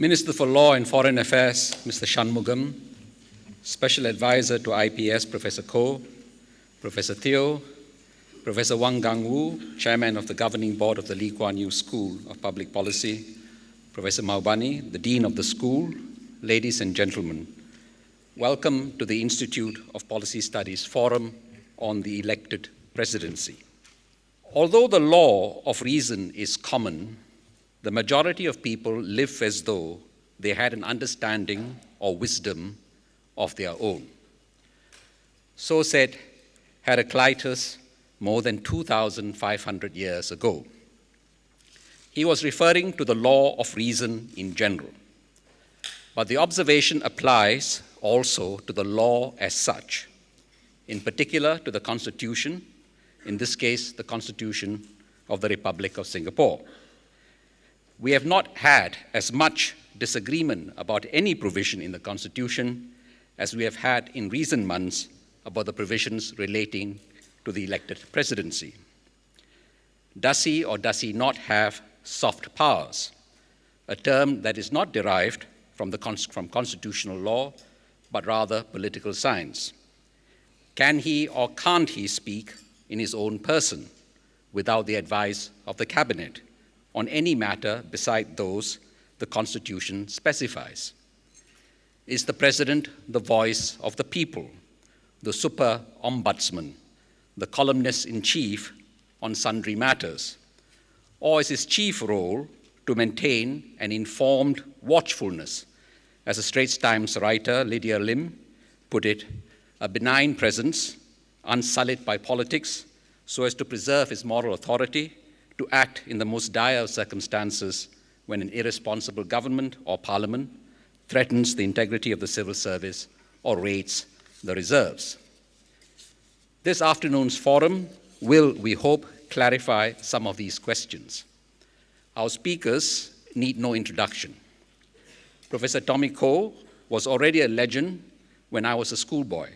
Minister for Law and Foreign Affairs, Mr. Shanmugam, Special Advisor to IPS, Professor Koh, Professor Theo, Professor Wang Gangwu, Chairman of the Governing Board of the Lee Kuan Yew School of Public Policy, Professor Maubani, the Dean of the school, ladies and gentlemen, welcome to the Institute of Policy Studies Forum on the Elected Presidency. Although the law of reason is common, the majority of people live as though they had an understanding or wisdom of their own. So said Heraclitus more than 2,500 years ago. He was referring to the law of reason in general, but the observation applies also to the law as such, in particular to the Constitution, in this case, the Constitution of the Republic of Singapore. We have not had as much disagreement about any provision in the Constitution as we have had in recent months about the provisions relating to the elected presidency. Does he or does he not have soft powers, a term that is not derived from constitutional law, but rather political science? Can he or can't he speak in his own person without the advice of the cabinet on any matter beside those the Constitution specifies? Is the president the voice of the people, the super ombudsman, the columnist-in-chief on sundry matters? Or is his chief role to maintain an informed watchfulness, as a Straits Times writer, Lydia Lim, put it, a benign presence, unsullied by politics, so as to preserve his moral authority, to act in the most dire of circumstances when an irresponsible government or parliament threatens the integrity of the civil service or raids the reserves. This afternoon's forum will, we hope, clarify some of these questions. Our speakers need no introduction. Professor Tommy Koh was already a legend when I was a schoolboy,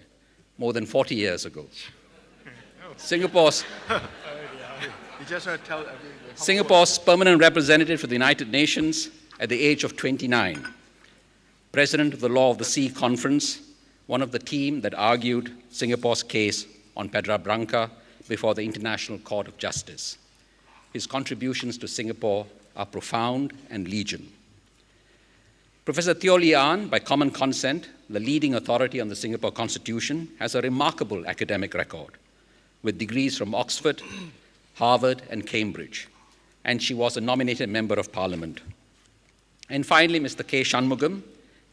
more than 40 years ago. Singapore's permanent representative for the United Nations at the age of 29, president of the Law of the Sea Conference, one of the team that argued Singapore's case on Pedra Branca before the International Court of Justice. His contributions to Singapore are profound and legion. Professor Teo Lee An, by common consent, the leading authority on the Singapore Constitution, has a remarkable academic record, with degrees from Oxford, Harvard, and Cambridge, and she was a nominated member of Parliament. And finally, Mr. K. Shanmugam,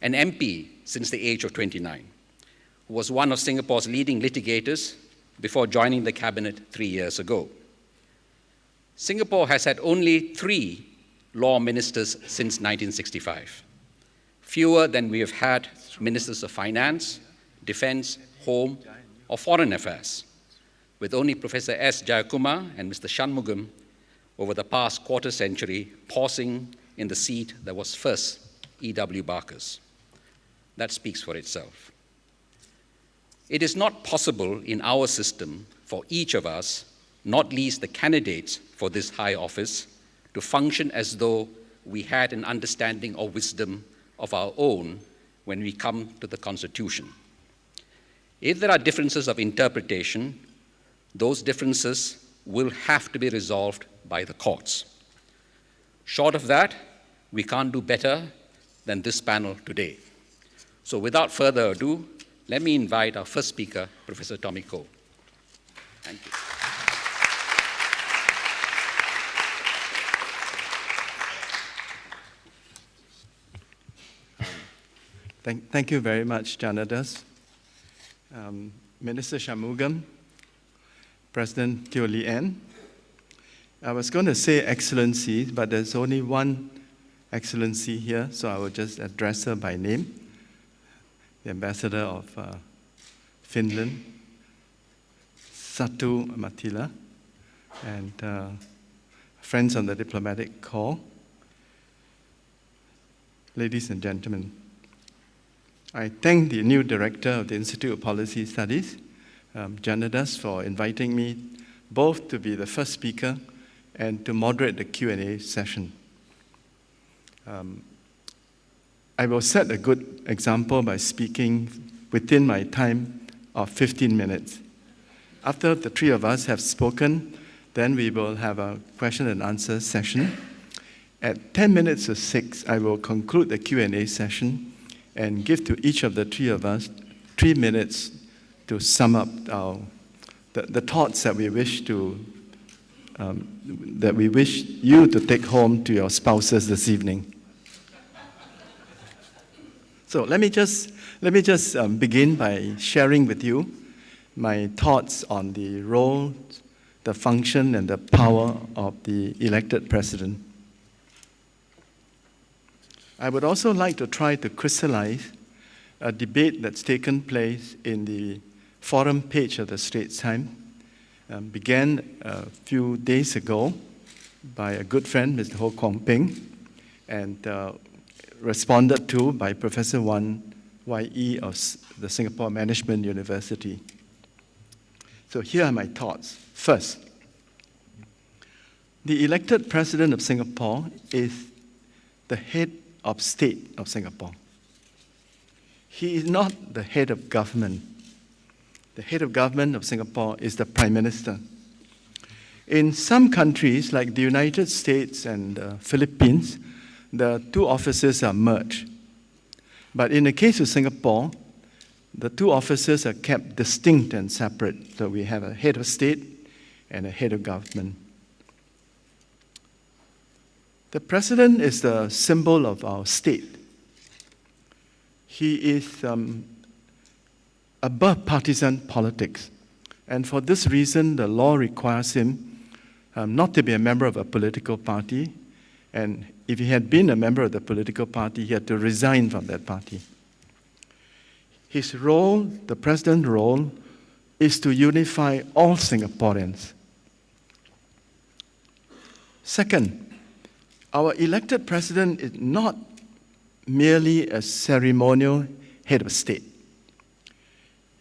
an MP since the age of 29, who was one of Singapore's leading litigators before joining the cabinet 3 years ago. Singapore has had only 3 law ministers since 1965, fewer than we have had ministers of finance, defense, home, or foreign affairs, with only Professor S. Jayakumar and Mr. Shanmugam over the past quarter century pausing in the seat that was first E.W. Barker's. That speaks for itself. It is not possible in our system for each of us, not least the candidates for this high office, to function as though we had an understanding or wisdom of our own when we come to the Constitution. If there are differences of interpretation, those differences will have to be resolved by the courts. Short of that, we can't do better than this panel today. So without further ado, let me invite our first speaker, Professor Tommy Koh. Thank you. Thank you very much, Janadas. Minister Shanmugam, President Teo Lee An. I was going to say Excellency, but there's only one Excellency here, so I will just address her by name. The Ambassador of Finland, Satu Matila, and friends on the diplomatic corps. Ladies and gentlemen, I thank the new director of the Institute of Policy Studies, Janadas, for inviting me both to be the first speaker and to moderate the Q&A session. I will set a good example by speaking within my time of 15 minutes. After the three of us have spoken, then we will have a question and answer session. At 10 minutes to 6, I will conclude the Q&A session and give to each of the three of us 3 minutes to sum up the thoughts that we wish you to take home to your spouses this evening. So let me just begin by sharing with you my thoughts on the role, the function, and the power of the elected president. I would also like to try to crystallize a debate that's taken place in the forum page of the Straits Times. Began a few days ago by a good friend, Mr. Ho Kwong Ping, and responded to by Professor Wan Y.E. of the Singapore Management University. So here are my thoughts. First, the elected president of Singapore is the head of state of Singapore. He is not the head of government. The head of government of Singapore is the Prime Minister. In some countries, like the United States and the Philippines, the two offices are merged. But in the case of Singapore, the two offices are kept distinct and separate. So we have a head of state and a head of government. The president is the symbol of our state. He is above partisan politics. And for this reason, the law requires him not to be a member of a political party. And if he had been a member of the political party, he had to resign from that party. His role, the president's role, is to unify all Singaporeans. Second, our elected president is not merely a ceremonial head of state.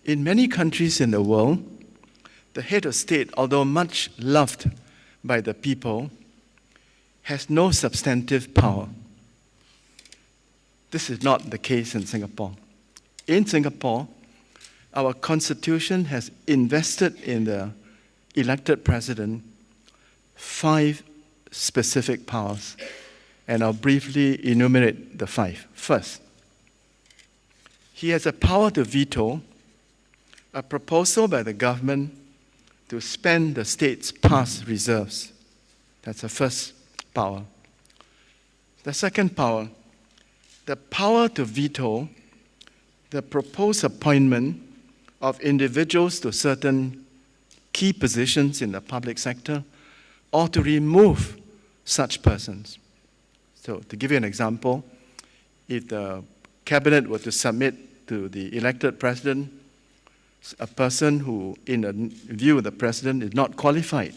In many countries in the world, the head of state, although much loved by the people, has no substantive power. This is not the case in Singapore. In Singapore, our constitution has invested in the elected president 5 specific powers, and I'll briefly enumerate the 5. First, he has a power to veto a proposal by the government to spend the state's past reserves. That's the first power. The second power, the power to veto the proposed appointment of individuals to certain key positions in the public sector or to remove such persons. So to give you an example, if the cabinet were to submit to the elected president a person who, in a view of the president, is not qualified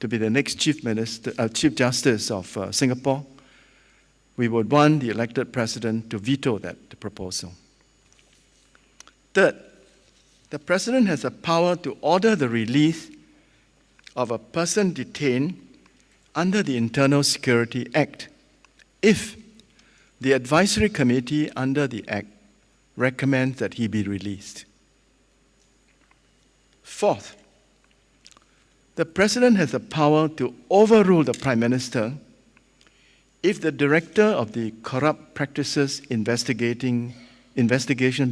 to be the next Chief Justice of Singapore, we would want the elected president to veto that proposal. Third, the president has a power to order the release of a person detained under the Internal Security Act if the advisory committee under the Act recommends that he be released. Fourth, the president has the power to overrule the Prime Minister if the director of the Corrupt Practices Investigation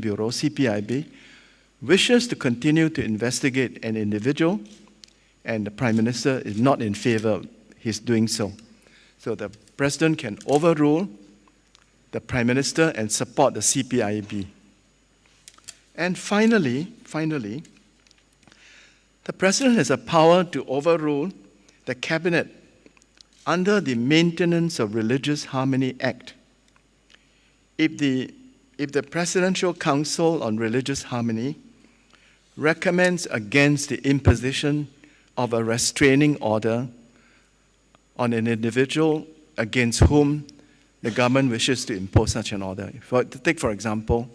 Bureau, CPIB, wishes to continue to investigate an individual and the Prime Minister is not in favor of his doing so. So the president can overrule the Prime Minister and support the CPIB. And finally, the president has a power to overrule the cabinet under the Maintenance of Religious Harmony Act. If the Presidential Council on Religious Harmony recommends against the imposition of a restraining order on an individual against whom the government wishes to impose such an order. Take, for example,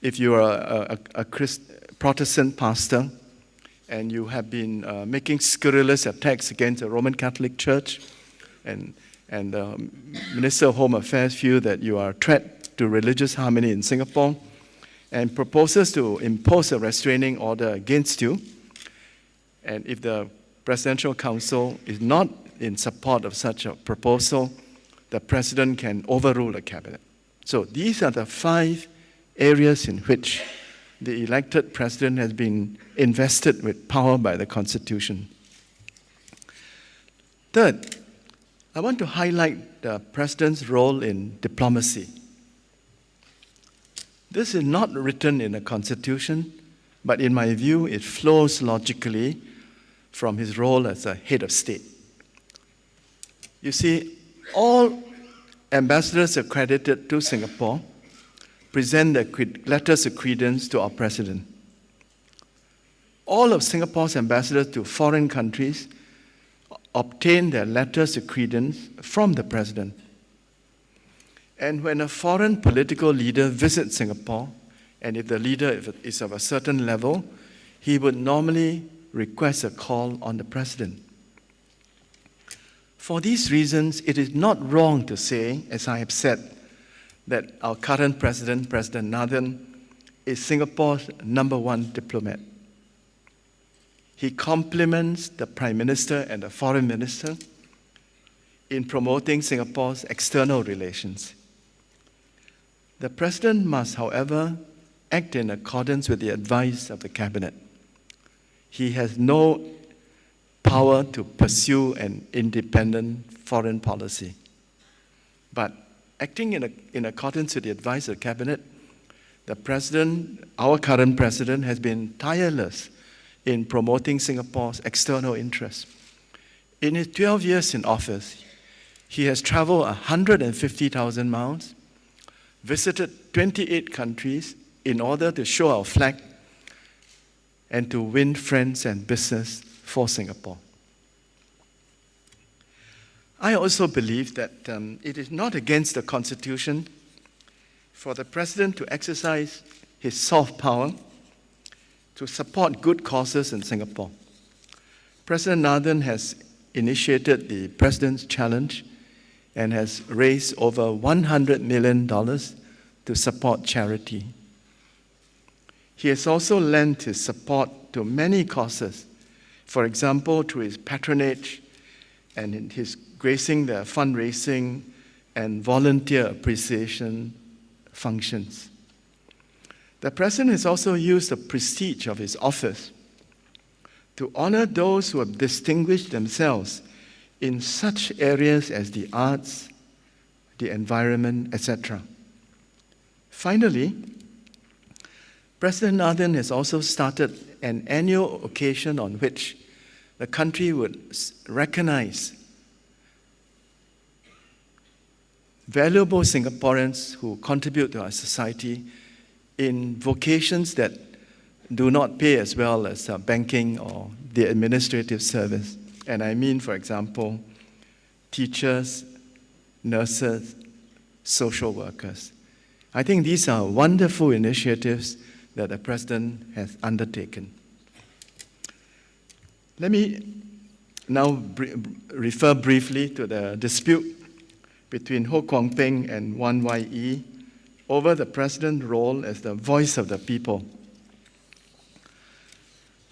if you are a Protestant pastor and you have been making scurrilous attacks against the Roman Catholic Church, and the Minister of Home Affairs feel that you are a threat to religious harmony in Singapore and proposes to impose a restraining order against you. And if the Presidential Council is not in support of such a proposal, the President can overrule the Cabinet. So these are the 5 areas in which the elected President has been invested with power by the Constitution. Third, I want to highlight the President's role in diplomacy. This is not written in the Constitution, but in my view, it flows logically from his role as a head of state. You see, all ambassadors accredited to Singapore present their letters of credence to our President. All of Singapore's ambassadors to foreign countries obtain their letters of credence from the President. And when a foreign political leader visits Singapore, and if the leader is of a certain level, he would normally request a call on the President. For these reasons, it is not wrong to say, as I have said, that our current President, President Nathan, is Singapore's #1 diplomat. He complements the Prime Minister and the Foreign Minister in promoting Singapore's external relations. The President must, however, act in accordance with the advice of the Cabinet. He has no power to pursue an independent foreign policy. But acting in accordance with the advice of the Cabinet, the President, our current President, has been tireless in promoting Singapore's external interests. In his 12 years in office, he has traveled 150,000 miles, visited 28 countries in order to show our flag and to win friends and business for Singapore. I also believe that it is not against the Constitution for the President to exercise his soft power to support good causes in Singapore. President Nathan has initiated the President's Challenge and has raised over $100 million to support charity. He has also lent his support to many causes, for example, through his patronage and in his gracing the fundraising and volunteer appreciation functions. The President has also used the prestige of his office to honor those who have distinguished themselves in such areas as the arts, the environment, etc. Finally, President Nathan has also started an annual occasion on which the country would recognize valuable Singaporeans who contribute to our society in vocations that do not pay as well as banking or the administrative service. And I mean, for example, teachers, nurses, social workers. I think these are wonderful initiatives that the President has undertaken. Let me now refer briefly to the dispute between Ho Kwon Ping and Wan Wai-ee over the President's role as the voice of the people.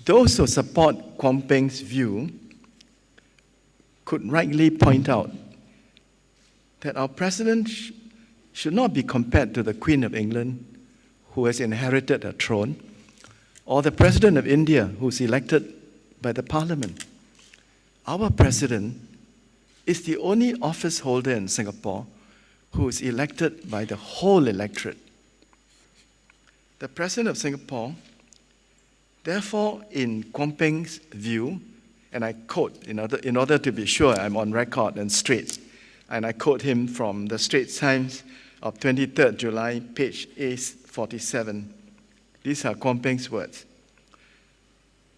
Those who support Kwon Ping's view could rightly point out that our President should not be compared to the Queen of England, who has inherited a throne, or the President of India, who's elected by the Parliament. Our President is the only office holder in Singapore who is elected by the whole electorate. The President of Singapore, therefore, in Kwon Ping's view, and I quote, in order to be sure I'm on record and straight, and I quote him from the Straits Times of 23rd July, page A47. These are Kwon Ping's words.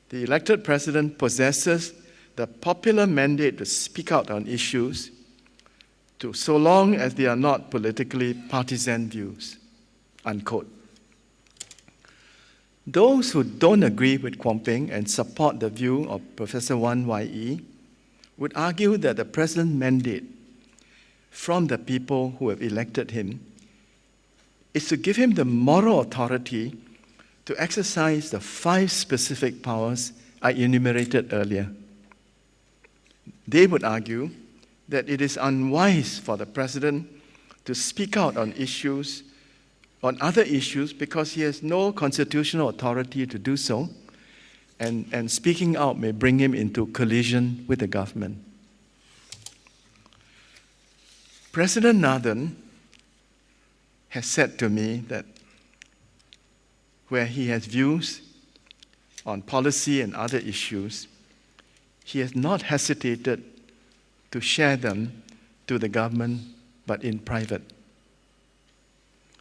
The elected President possesses the popular mandate to speak out on issues so long as they are not politically partisan views, unquote. Those who don't agree with Kwon Ping and support the view of Professor Wan Wai-ee would argue that the President's mandate from the people who have elected him is to give him the moral authority to exercise the 5 specific powers I enumerated earlier. They would argue that it is unwise for the president to speak out on other issues because he has no constitutional authority to do so, and speaking out may bring him into collision with the government. President Nathan has said to me that where he has views on policy and other issues, he has not hesitated to share them to the government, but in private.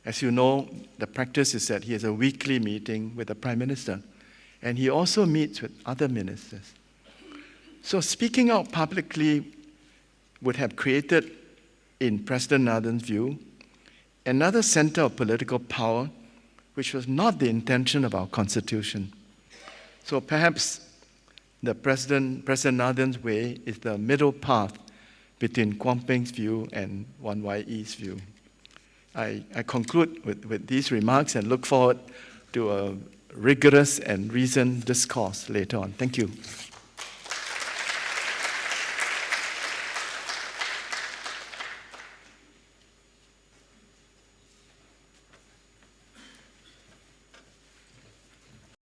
As you know, the practice is that he has a weekly meeting with the Prime Minister, and he also meets with other ministers. So speaking out publicly would have created, in President Nathan's view, another center of political power, which was not the intention of our Constitution. So perhaps President Nathan's way is the middle path between Kwok Peng's view and 1YE's view. I conclude with these remarks and look forward to a rigorous and reasoned discourse later on. Thank you.